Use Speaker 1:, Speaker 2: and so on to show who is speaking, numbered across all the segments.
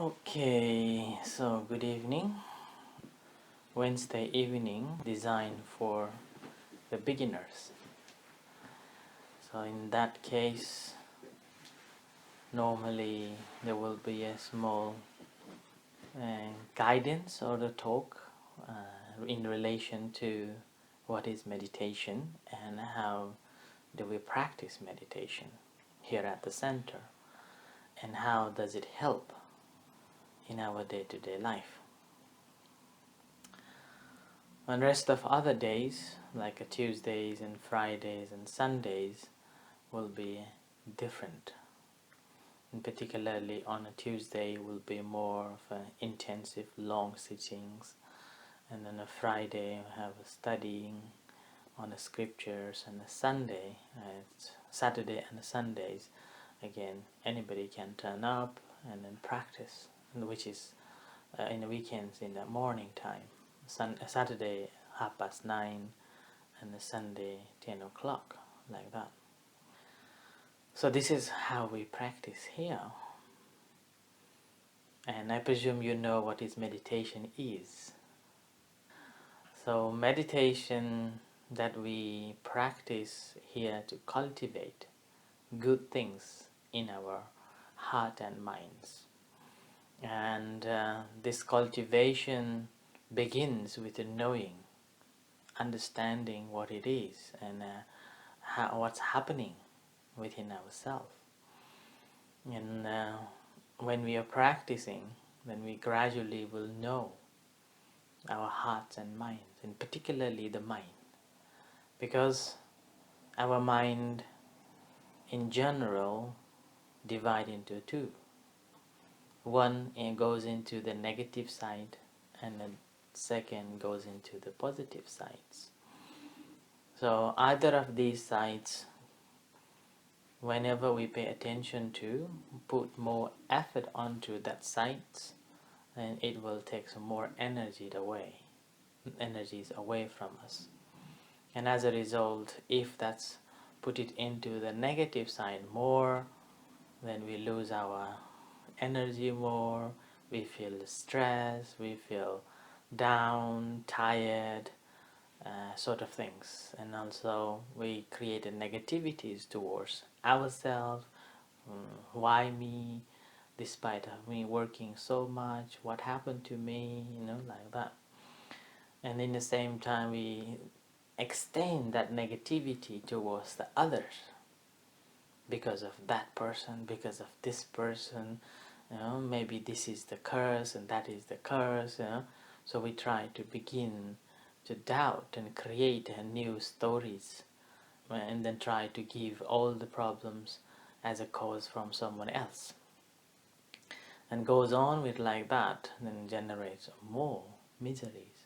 Speaker 1: Okay, so good evening. Wednesday evening designed for the beginners. So in that case, normally there will be a small guidance or the talk in relation to what is meditation and how do we practice meditation here at the center, and how does it help in our day-to-day life. On rest of other days, like Tuesdays and Fridays and Sundays, will be different. And particularly on a Tuesday will be more of intensive long sittings, and then a Friday we have a studying on the scriptures, and a Sunday, it's Saturday and Sundays, again anybody can turn up and then practice, which is in the weekends in the morning time. Saturday 9:30 and the Sunday 10 o'clock, like that. So this is how we practice here. And I presume you know what is meditation is. So meditation that we practice here to cultivate good things in our heart and minds. And this cultivation begins with a knowing, understanding what it is and what's happening within ourselves. And when we are practicing, then we gradually will know our hearts and minds, and particularly the mind. Because our mind in general divide into two. One goes into the negative side, and the second goes into the positive sides. So either of these sides, whenever we pay attention to, put more effort onto that sides, then it will take some more energies away from us. And as a result, if that's put it into the negative side more, then we lose our energy more, we feel stressed, we feel down, tired, sort of things. And also we create negativities towards ourselves. Why me? Despite of me working so much, what happened to me? Like that. And in the same time, we extend that negativity towards the others, because of that person, because of this person. Maybe this is the curse and that is the curse. So we try to begin to doubt and create new stories, and then try to give all the problems as a cause from someone else, and goes on with like that, then generates more miseries.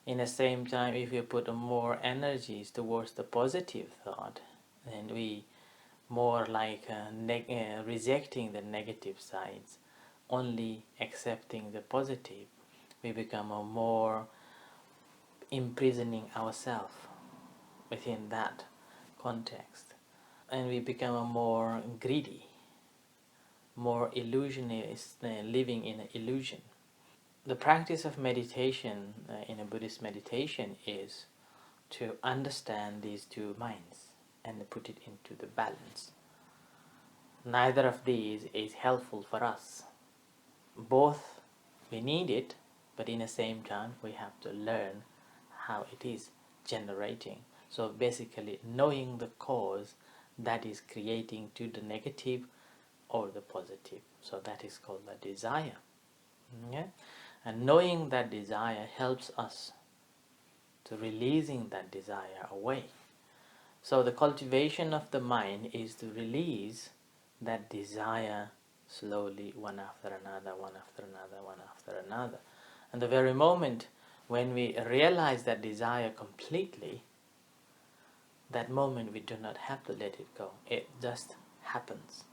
Speaker 1: In the same time, if you put more energies towards the positive thought, then we more like rejecting the negative sides, only accepting the positive. We become a more imprisoning ourselves within that context, and we become a more greedy, more illusionist, living in an illusion. The practice of meditation in a Buddhist meditation is to understand these two minds and put it into the balance. Neither of these is helpful for us. Both, we need it, but in the same time we have to learn how it is generating. So basically knowing the cause that is creating to the negative or the positive. So that is called the desire. Okay? And knowing that desire helps us to releasing that desire away. So the cultivation of the mind is to release that desire slowly, one after another, one after another, one after another. And the very moment when we realize that desire completely, that moment we do not have to let it go. It just happens.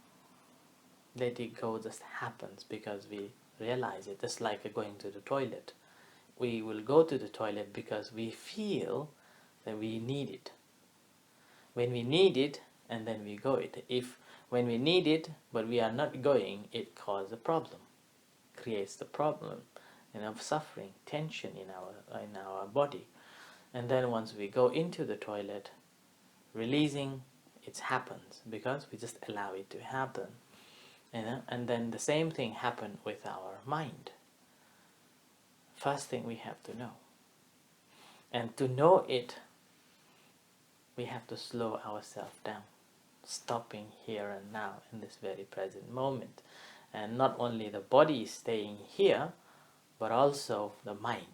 Speaker 1: Let it go just happens because we realize it. Just like going to the toilet. We will go to the toilet because we feel that we need it. When we need it, and then we go it. If when we need it, but we are not going, it causes a problem. creates the problem, suffering, tension in our body. And then once we go into the toilet, releasing, it happens because we just allow it to happen. And then the same thing happened with our mind. First thing we have to know. And to know it, we have to slow ourselves down, stopping here and now in this very present moment. And not only the body is staying here, but also the mind,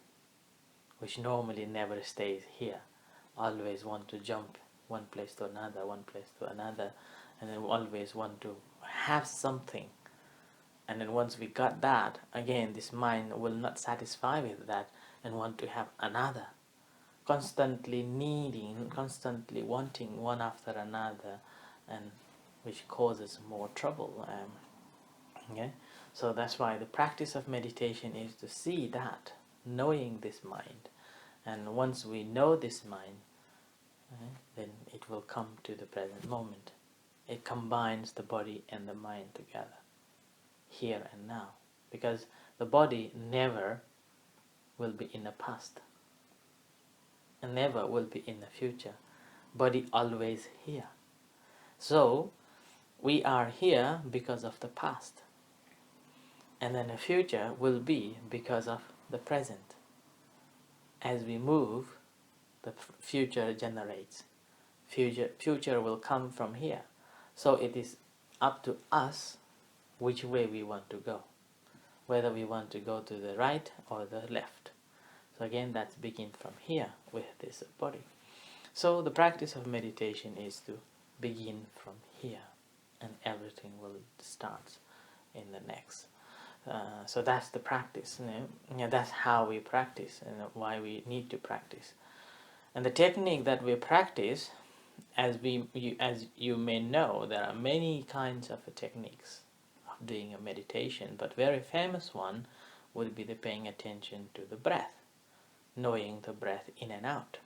Speaker 1: which normally never stays here, always want to jump one place to another, and then always want to have something. And then once we got that, again, this mind will not satisfy with that and want to have another, constantly needing, constantly wanting one after another, and which causes more trouble. Okay? So that's why the practice of meditation is to see that, knowing this mind. And once we know this mind, then it will come to the present moment. It combines the body and the mind together, here and now. Because the body never will be in the past, and never will be in the future. Body always here. So, we are here because of the past. And then the future will be because of the present. As we move, the future generates. Future will come from here. So it is up to us which way we want to go. Whether we want to go to the right or the left. So again, that's begin from here with this body. So the practice of meditation is to begin from here, and everything will start in the next. So that's the practice. That's how we practice, and why we need to practice. And the technique that we practice, as you may know, there are many kinds of techniques of doing a meditation, but very famous one would be the paying attention to the breath, knowing the breath in and out.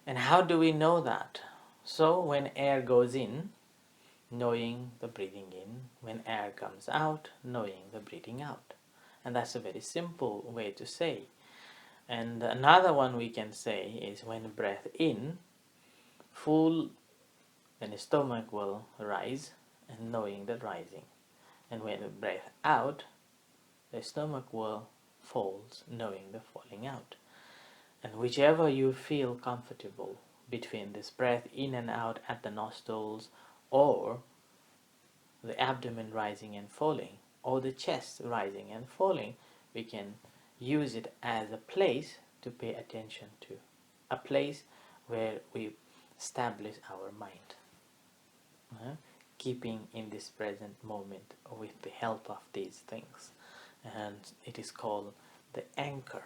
Speaker 1: And how do we know that? So when air goes in, knowing the breathing in. When air comes out, knowing the breathing out. And that's a very simple way to say. And another one we can say is when breath in, full, then the stomach will rise, and knowing the rising. And when the breath out, the stomach will falls, knowing the falling out. And whichever you feel comfortable between this breath in and out at the nostrils, or the abdomen rising and falling, or the chest rising and falling, we can use it as a place to pay attention to, a place where we establish our mind, keeping in this present moment with the help of these things. And it is called the anchor,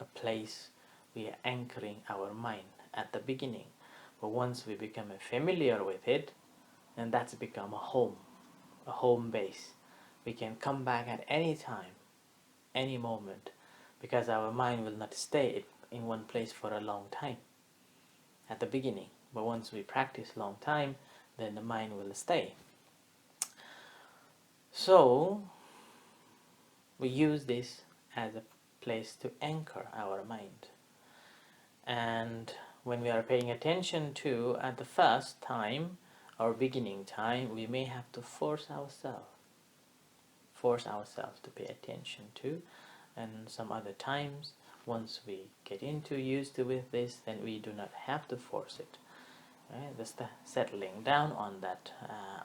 Speaker 1: a place we are anchoring our mind at the beginning. But once we become familiar with it, then that's become a home base. We can come back at any time, any moment, because our mind will not stay in one place for a long time at the beginning. But once we practice long time, then the mind will stay. So we use this as a place to anchor our mind. And when we are paying attention to, at the first time or beginning time, we may have to force ourselves to pay attention to. And some other times, once we get used to with this, then we do not have to force it. Right? Just settling down on that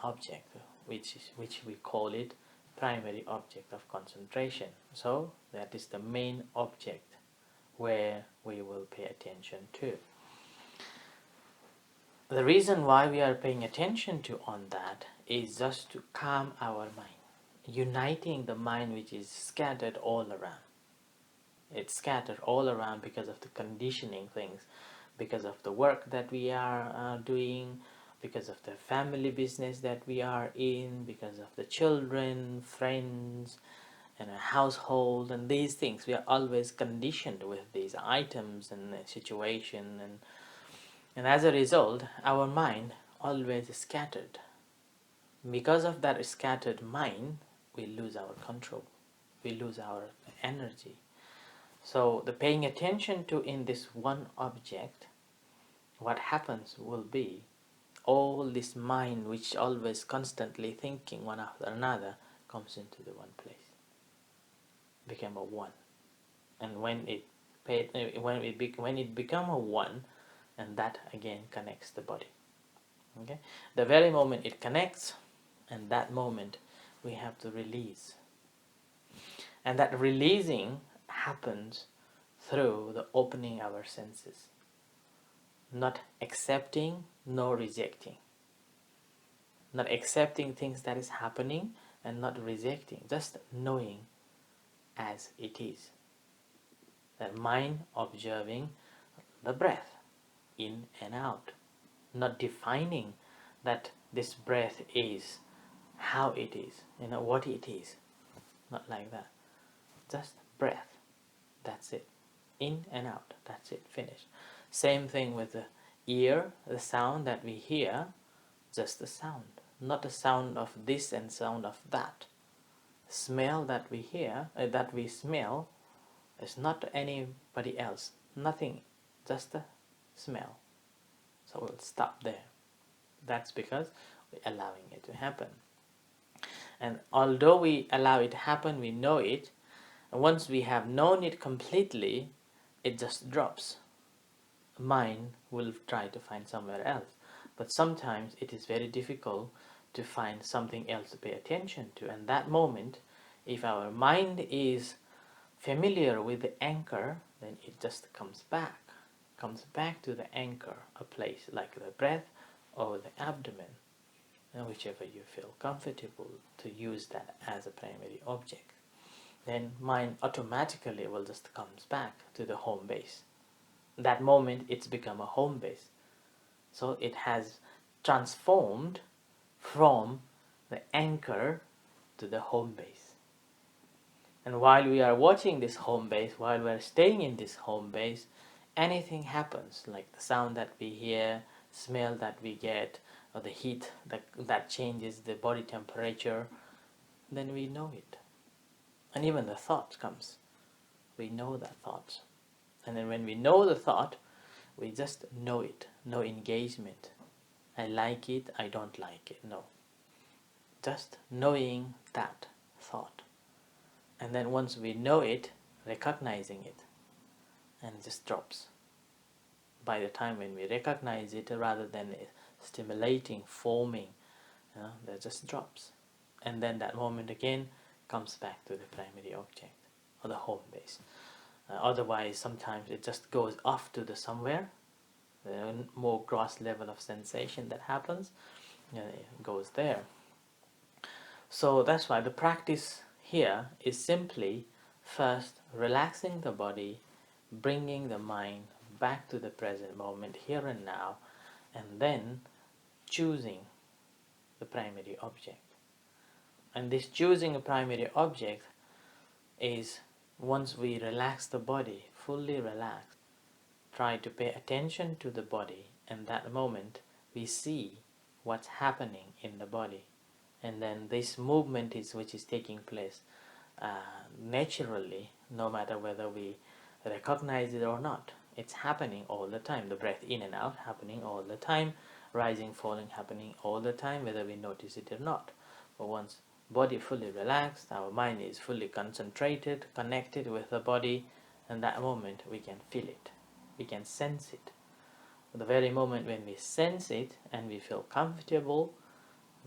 Speaker 1: object, which we call it primary object of concentration. So that is the main object where we will pay attention to. The reason why we are paying attention to on that is just to calm our mind, uniting the mind which is scattered all around. It's scattered all around because of the conditioning things, because of the work that we are doing, because of the family business that we are in, because of the children, friends, and a household, and these things. We are always conditioned with these items and situation, and as a result, our mind always is scattered. Because of that scattered mind, we lose our control, we lose our energy. So the paying attention to in this one object, what happens will be all this mind which always constantly thinking one after another comes into the one place, become a one. And when it become a one, and that again connects the body. Okay, the very moment it connects, and that moment we have to release, and that releasing happens through the opening our senses, not accepting nor rejecting, not accepting things that is happening and not rejecting, just knowing as it is. That mind observing the breath in and out, not defining that this breath is how it is, what it is, not like that. Just breath, that's it. In and out, that's it, finished. Same thing with the ear, the sound that we hear, just the sound, not the sound of this and sound of that. Smell that we hear, that we smell, is not anybody else, nothing, just the smell. So we'll stop there. That's because we're allowing it to happen. And although we allow it to happen, we know it, and once we have known it completely, it just drops. Mind will try to find somewhere else. But sometimes it is very difficult to find something else to pay attention to. And that moment, if our mind is familiar with the anchor, then it just comes back to the anchor, a place like the breath or the abdomen, and whichever you feel comfortable to use that as a primary object. Then mind automatically will just comes back to the home base. That moment it's become a home base. So it has transformed from the anchor to the home base. And while we are watching this home base, while we are staying in this home base, anything happens, like the sound that we hear, smell that we get, or the heat that changes the body temperature, then we know it. And even the thought comes. We know that thoughts. And then when we know the thought, we just know it. No engagement. I like it, I don't like it. No. Just knowing that thought. And then once we know it, recognizing it, and it just drops. By the time when we recognize it, rather than stimulating, forming, that just drops. And then that moment again comes back to the primary object, or the home base. Otherwise, sometimes it just goes off to the somewhere, the more gross level of sensation that happens, it goes there. So that's why the practice here is simply first relaxing the body, bringing the mind back to the present moment, here and now, and then choosing the primary object. And this choosing a primary object is, once we relax the body, fully relaxed, try to pay attention to the body, and that moment we see what's happening in the body. And then this movement which is taking place naturally, no matter whether we recognize it or not. It's happening all the time. The breath in and out happening all the time, rising, falling happening all the time, whether we notice it or not. But once body fully relaxed, our mind is fully concentrated, connected with the body, and that moment we can feel it, we can sense it. The very moment when we sense it and we feel comfortable,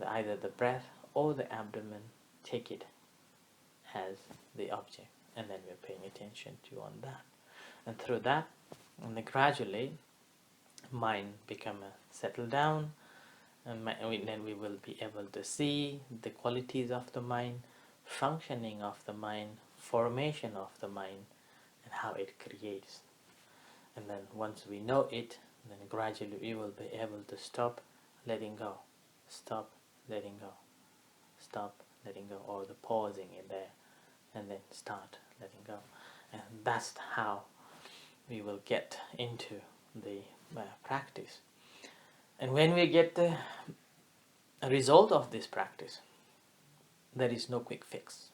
Speaker 1: either the breath or the abdomen, take it as the object, and then we're paying attention to on that. And through that, and then gradually, mind become settle down, and then we will be able to see the qualities of the mind, functioning of the mind, formation of the mind, and how it creates. And then once we know it, then gradually we will be able to stop letting go, stop letting go, stop letting go, or the pausing in there, and then start letting go. And that's how we will get into the practice. And when we get the result of this practice, There is no quick fix.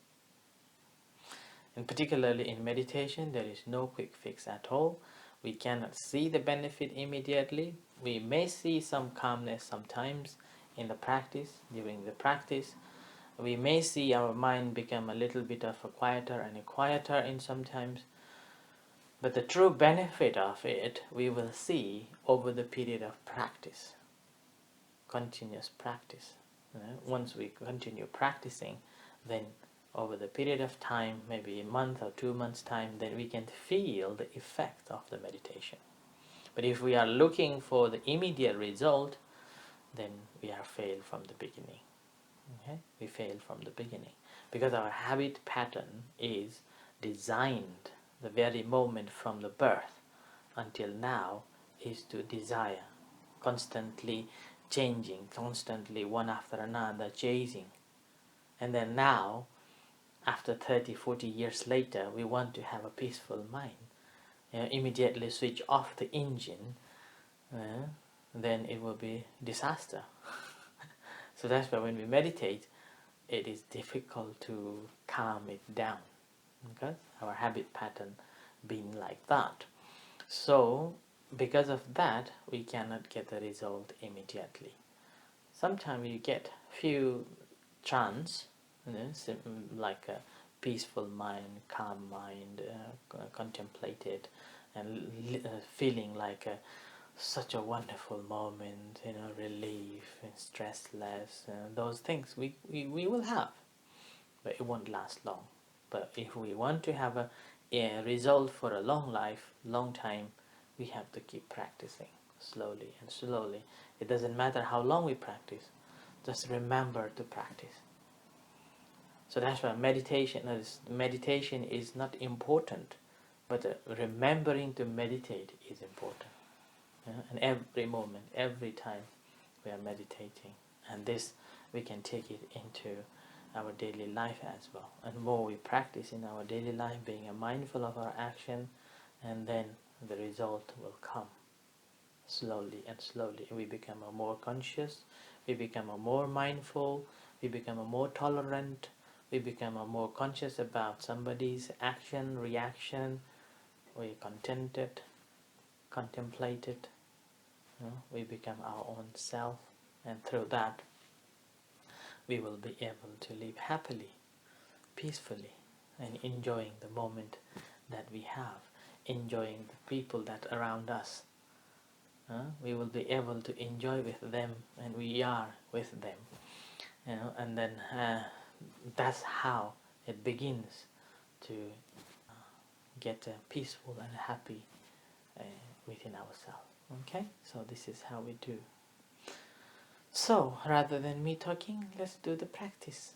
Speaker 1: And particularly in meditation, there is no quick fix at all. We cannot see the benefit immediately. We may see some calmness sometimes in the practice, during the practice. We may see our mind become a little bit of a quieter and a quieter in sometimes. But the true benefit of it, we will see over the period of practice, continuous practice. Once we continue practicing, then over the period of time, maybe a month or 2 months' time, then we can feel the effect of the meditation. But if we are looking for the immediate result, then we are failed from the beginning. Okay? We fail from the beginning. Because our habit pattern is designed the very moment from the birth until now is to desire, constantly changing, constantly one after another chasing. And then now, after 30, 40 years later, we want to have a peaceful mind. Immediately switch off the engine, then it will be disaster. So that's why when we meditate, it is difficult to calm it down, because our habit pattern being like that. So because of that, we cannot get the result immediately. Sometimes you get few chance, like a peaceful mind, calm mind, contemplated, and feeling like such a wonderful moment, relief and stressless. Those things we will have, but it won't last long. But if we want to have a result for a long life, long time, we have to keep practicing slowly and slowly. It doesn't matter how long we practice, just remember to practice. So that's why meditation is not important, but remembering to meditate is important. And every moment, every time we are meditating, and this we can take it into our daily life as well. And more we practice in our daily life, being mindful of our action, and then the result will come slowly and slowly. We become more conscious, we become more mindful, we become more tolerant, we become more conscious about somebody's action, reaction. We contented, contemplated. We become our own self, and through that we will be able to live happily, peacefully, and enjoying the moment that we have, enjoying the people that are around us. We will be able to enjoy with them, and we are with them. And then that's how it begins to get peaceful and happy within ourselves. Okay, so this is how we do. So rather than me talking, let's do the practice.